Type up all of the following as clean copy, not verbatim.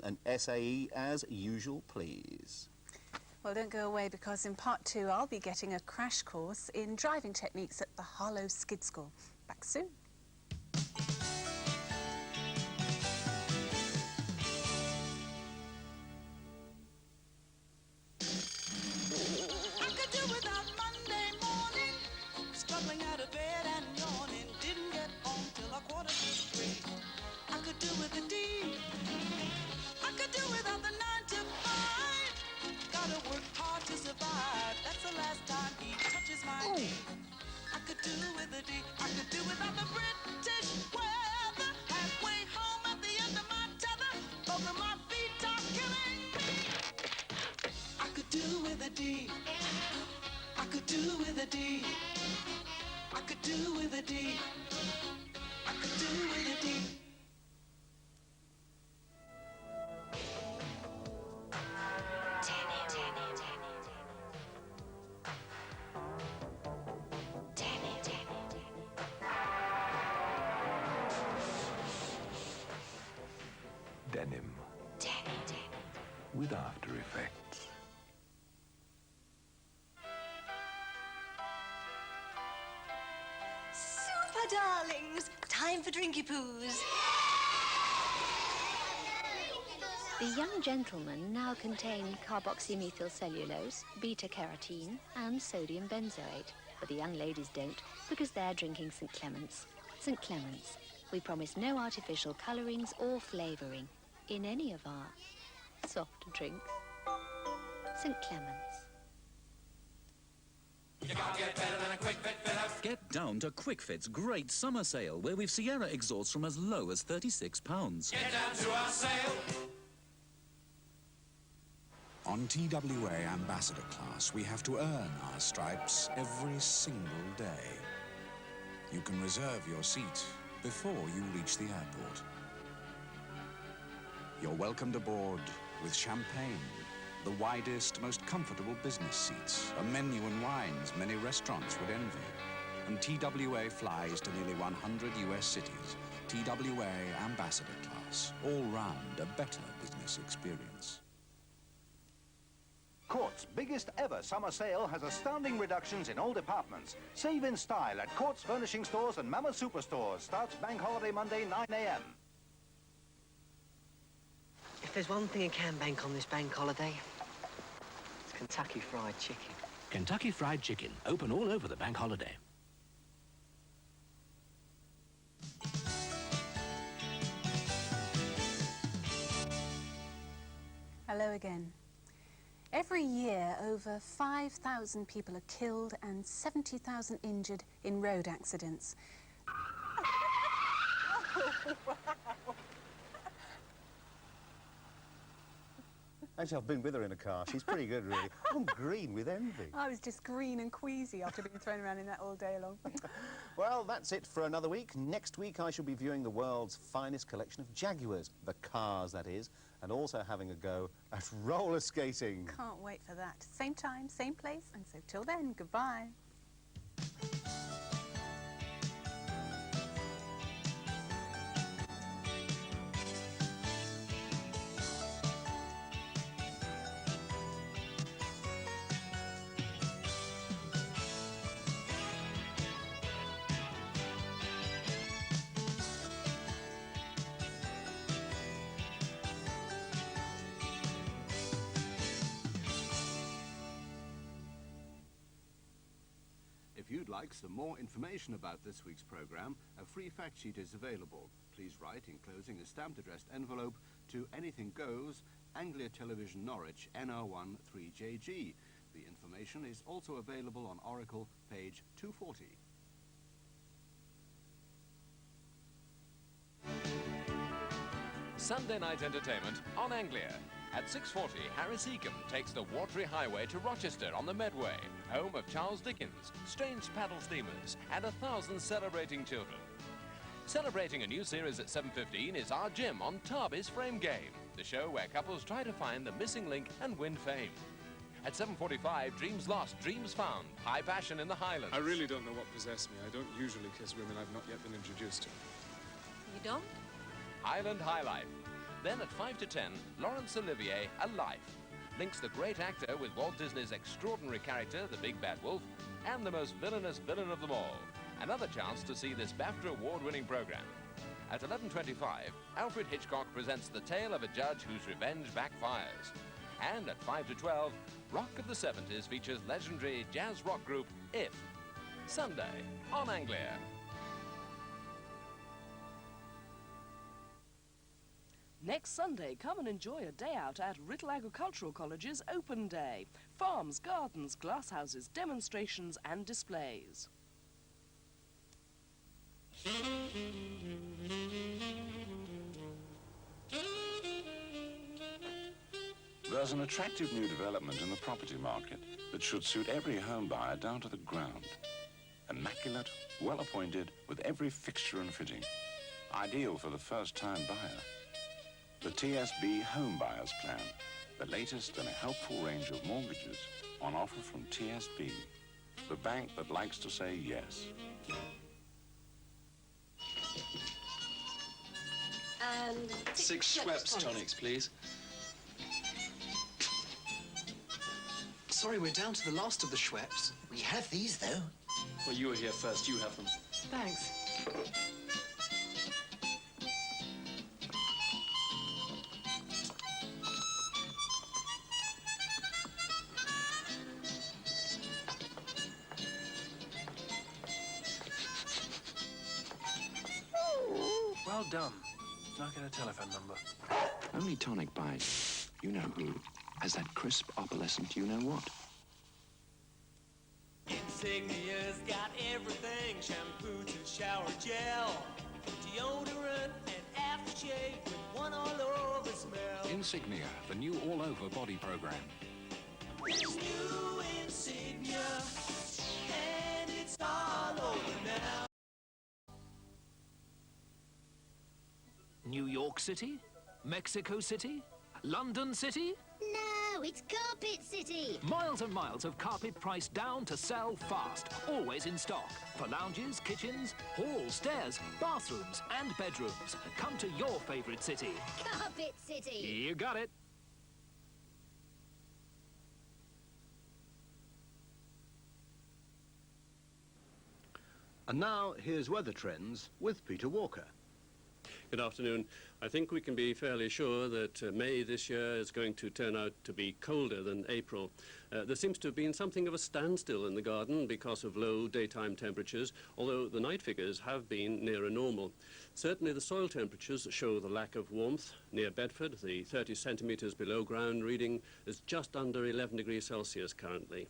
An SAE as usual, please. Well, don't go away, because in part 2 I'll be getting a crash course in driving techniques at the Harlow Skid School. Back soon. I could do without Monday morning, struggling out of bed and yawning, didn't get home till 2:45. I could do with a D. I could do without the 9 to 5. Gotta work hard to survive. That's the last time he touches my knee. I could do with a D. I could do without the British weather. Halfway home at the end of my tether, over my feet are killing me. I could do with a D. I could do with a D. I could do with a D. I could do with a D. Denim. With After Effects. Super darlings, time for drinky poos. The young gentlemen now contain carboxymethylcellulose, beta-carotene and sodium benzoate. But the young ladies don't, because they're drinking St. Clement's. St. Clement's. We promise no artificial colourings or flavouring in any of our soft drinks. St. Clement's. You can't get better than a Quick Fit fitter. Get down to Quick Fit's great summer sale, where we've Sierra exhausts from as low as £36. Get down to our sale. On TWA Ambassador class, we have to earn our stripes every single day. You can reserve your seat before you reach the airport. You're welcomed aboard with champagne, the widest, most comfortable business seats, a menu and wines many restaurants would envy. And TWA flies to nearly 100 US cities. TWA Ambassador class, all round a better business experience. Court's biggest ever summer sale has astounding reductions in all departments. Save in style at Court's furnishing stores and Mammoth Superstores. Starts Bank Holiday Monday, 9 a.m. If there's one thing you can bank on this bank holiday, it's Kentucky Fried Chicken. Kentucky Fried Chicken, open all over the bank holiday. Hello again. Every year, over 5,000 people are killed and 70,000 injured in road accidents. Oh, wow. Actually, I've been with her in a car. She's pretty good, really. I'm green with envy. I was just green and queasy after being thrown around in that all day long. Well, that's it for another week. Next week, I shall be viewing the world's finest collection of Jaguars, the cars, that is, and also having a go at roller skating. Can't wait for that. Same time, same place, and so till then, goodbye. If you'd like some more information about this week's programme, a free fact sheet is available. Please write, enclosing a stamped addressed envelope, to Anything Goes, Anglia Television Norwich, NR1 3JG. The information is also available on Oracle, page 240. Sunday night entertainment on Anglia. At 6:40, Harry Seacombe takes the watery highway to Rochester on the Medway, home of Charles Dickens, strange paddle steamers, and 1,000 celebrating children. Celebrating a new series at 7:15 is Our Jim on Tarby's Frame Game, the show where couples try to find the missing link and win fame. At 7:45, Dreams Lost, Dreams Found, High Passion in the Highlands. I really don't know what possessed me. I don't usually kiss women I've not yet been introduced to. You don't? Highland High Life. Then at 5 to 10, Laurence Olivier, A Life, links the great actor with Walt Disney's extraordinary character, the Big Bad Wolf, and the most villainous villain of them all. Another chance to see this BAFTA award-winning program. At 11:25, Alfred Hitchcock presents the tale of a judge whose revenge backfires. And at 5 to 12, Rock of the 70s features legendary jazz rock group If. Sunday on Anglia. Next Sunday, come and enjoy a day out at Writtle Agricultural College's Open Day. Farms, gardens, glasshouses, demonstrations and displays. There's an attractive new development in the property market that should suit every home buyer down to the ground. Immaculate, well-appointed, with every fixture and fitting. Ideal for the first-time buyer. The TSB Home Buyers Plan, the latest in a helpful range of mortgages on offer from TSB, the bank that likes to say yes. And 6 Schweppes tonics, please. Sorry, we're down to the last of the Schweppes. we have these, though. Well, you were here first. You have them. Thanks. Well done. Now get a telephone number. Only tonic by you-know-who has that crisp opalescent you-know-what. Insignia's got everything, shampoo to shower gel, deodorant and aftershave with one all-over smell. Insignia, the new all-over body program. There's new Insignia, and it's all over now. New York City? Mexico City? London City? No, it's Carpet City. Miles and miles of carpet priced down to sell fast. Always in stock. For lounges, kitchens, halls, stairs, bathrooms and bedrooms. Come to your favourite city. Carpet City. You got it. And now, here's weather trends with Peter Walker. Good afternoon. I think we can be fairly sure that May this year is going to turn out to be colder than April. There seems to have been something of a standstill in the garden because of low daytime temperatures, although the night figures have been nearer normal. Certainly the soil temperatures show the lack of warmth. Near Bedford, the 30 centimetres below ground reading is just under 11 degrees Celsius currently.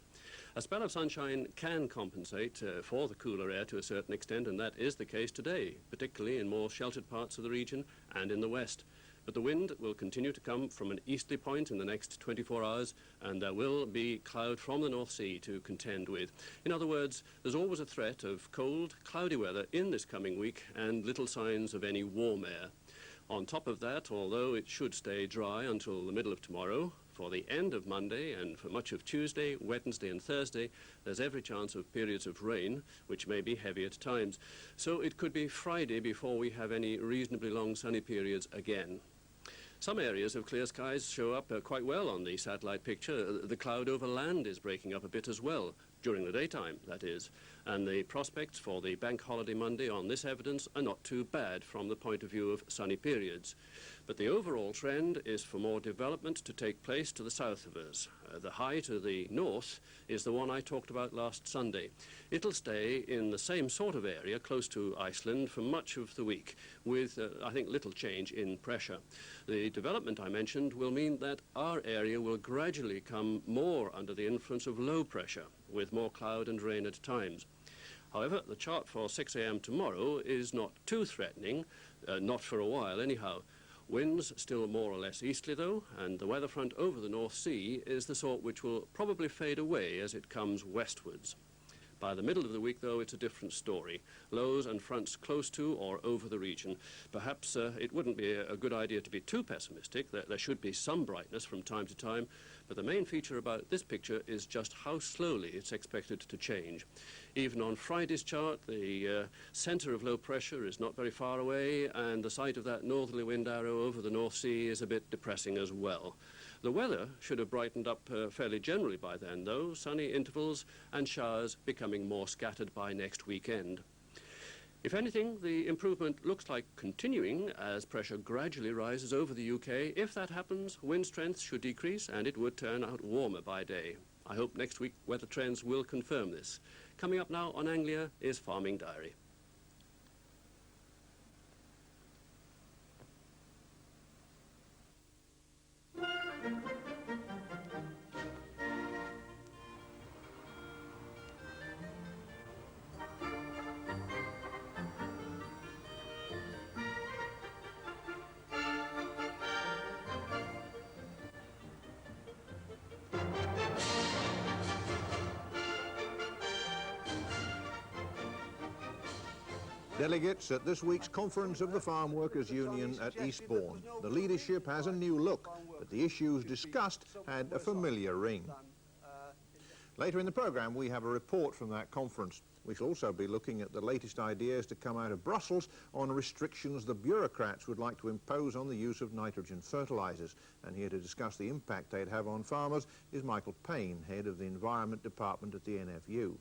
A spell of sunshine can compensate for the cooler air to a certain extent, and that is the case today, particularly in more sheltered parts of the region and in the west. But the wind will continue to come from an easterly point in the next 24 hours, and there will be cloud from the North Sea to contend with. In other words, there's always a threat of cold, cloudy weather in this coming week and little signs of any warm air. On top of that, although it should stay dry until the middle of tomorrow, for the end of Monday and for much of Tuesday, Wednesday and Thursday, there's every chance of periods of rain, which may be heavy at times. So it could be Friday before we have any reasonably long sunny periods again. Some areas of clear skies show up quite well on the satellite picture. The cloud over land is breaking up a bit as well, during the daytime, that is. And the prospects for the bank holiday Monday on this evidence are not too bad from the point of view of sunny periods. But the overall trend is for more development to take place to the south of us. The high to the north is the one I talked about last Sunday. It'll stay in the same sort of area close to Iceland for much of the week, with, I think, little change in pressure. The development I mentioned will mean that our area will gradually come more under the influence of low pressure, with more cloud and rain at times. However, the chart for 6 a.m. tomorrow is not too threatening, not for a while anyhow. Winds still more or less easterly though, and the weather front over the North Sea is the sort which will probably fade away as it comes westwards. By the middle of the week, though, it's a different story. Lows and fronts close to or over the region. Perhaps it wouldn't be a good idea to be too pessimistic. There should be some brightness from time to time, but the main feature about this picture is just how slowly it's expected to change. Even on Friday's chart, the centre of low pressure is not very far away, and the sight of that northerly wind arrow over the North Sea is a bit depressing as well. The weather should have brightened up fairly generally by then, though, sunny intervals and showers becoming more scattered by next weekend. If anything, the improvement looks like continuing as pressure gradually rises over the UK. If that happens, wind strength should decrease and it would turn out warmer by day. I hope next week weather trends will confirm this. Coming up now on Anglia is Farming Diary. Delegates at this week's conference of the Farm Workers Union at Eastbourne. The leadership has a new look, but the issues discussed had a familiar ring. Later in the programme, we have a report from that conference. We shall also be looking at the latest ideas to come out of Brussels on restrictions the bureaucrats would like to impose on the use of nitrogen fertilisers. And here to discuss the impact they'd have on farmers is Michael Payne, head of the Environment Department at the NFU.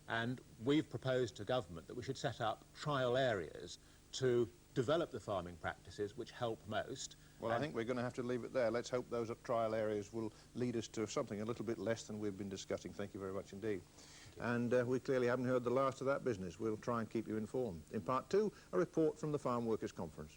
And we've proposed to government that we should set up trial areas to develop the farming practices which help most. Well, I think we're going to have to leave it there. Let's hope those trial areas will lead us to something a little bit less than we've been discussing. Thank you very much indeed. And we clearly haven't heard the last of that business. We'll try and keep you informed. In part two, a report from the Farm Workers Conference.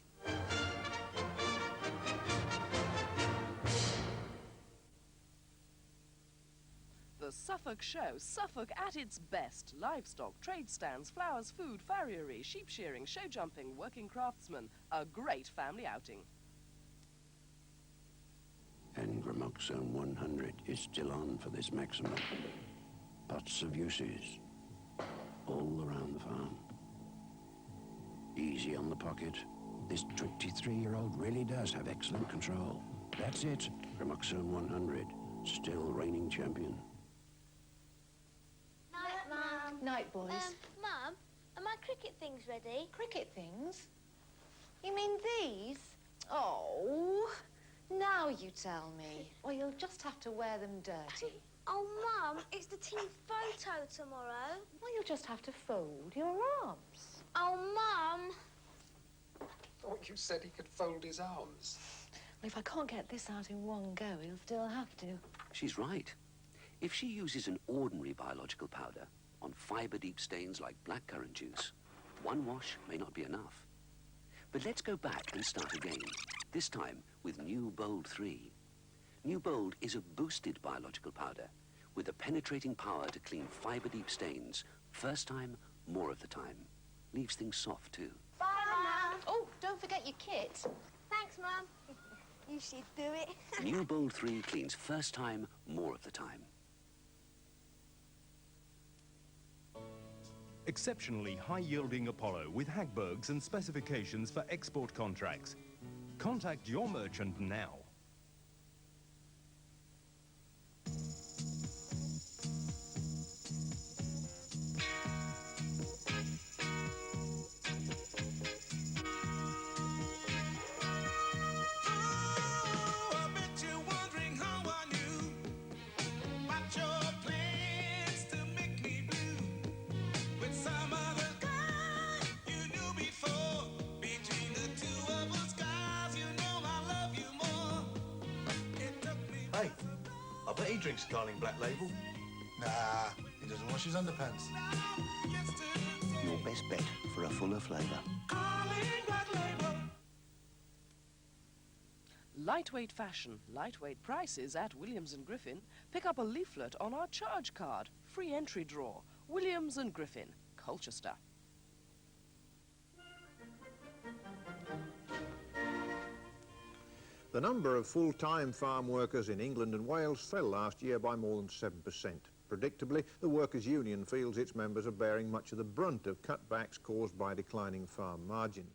The Suffolk Show, Suffolk at its best. Livestock, trade stands, flowers, food, farriery, sheep shearing, show jumping, working craftsmen. A great family outing. Gramoxone 100 is still on for this maximum. Pots of uses all around the farm. Easy on the pocket. This 23-year-old really does have excellent control. That's it. Gramoxone 100, still reigning champion. Night, Mum. Night, boys. Mum, are my cricket things ready? Cricket things? You mean these? Oh, now you tell me. Well, you'll just have to wear them dirty. Oh, Mum, it's the team photo tomorrow. Well, you'll just have to fold your arms. Oh, Mum. Thought you said he could fold his arms. Well, if I can't get this out in one go, he'll still have to. She's right. If she uses an ordinary biological powder on fibre-deep stains like blackcurrant juice, one wash may not be enough. But let's go back and start again, this time with New Bold 3. New Bold is a boosted biological powder with a penetrating power to clean fibre-deep stains. First time, more of the time. Leaves things soft, too. Bye, Mum. Oh, don't forget your kit. Thanks, Mum. You should do it. New Bold 3 cleans first time, more of the time. Exceptionally high-yielding Apollo with Hagbergs and specifications for export contracts. Contact your merchant now. Hey, I bet he drinks Carling Black Label. Nah, he doesn't wash his underpants. Your best bet for a fuller flavour. Lightweight fashion, lightweight prices at Williams & Griffin. Pick up a leaflet on our charge card. Free entry draw. Williams & Griffin, Colchester. The number of full-time farm workers in England and Wales fell last year by more than 7%. Predictably, the Workers' Union feels its members are bearing much of the brunt of cutbacks caused by declining farm margins.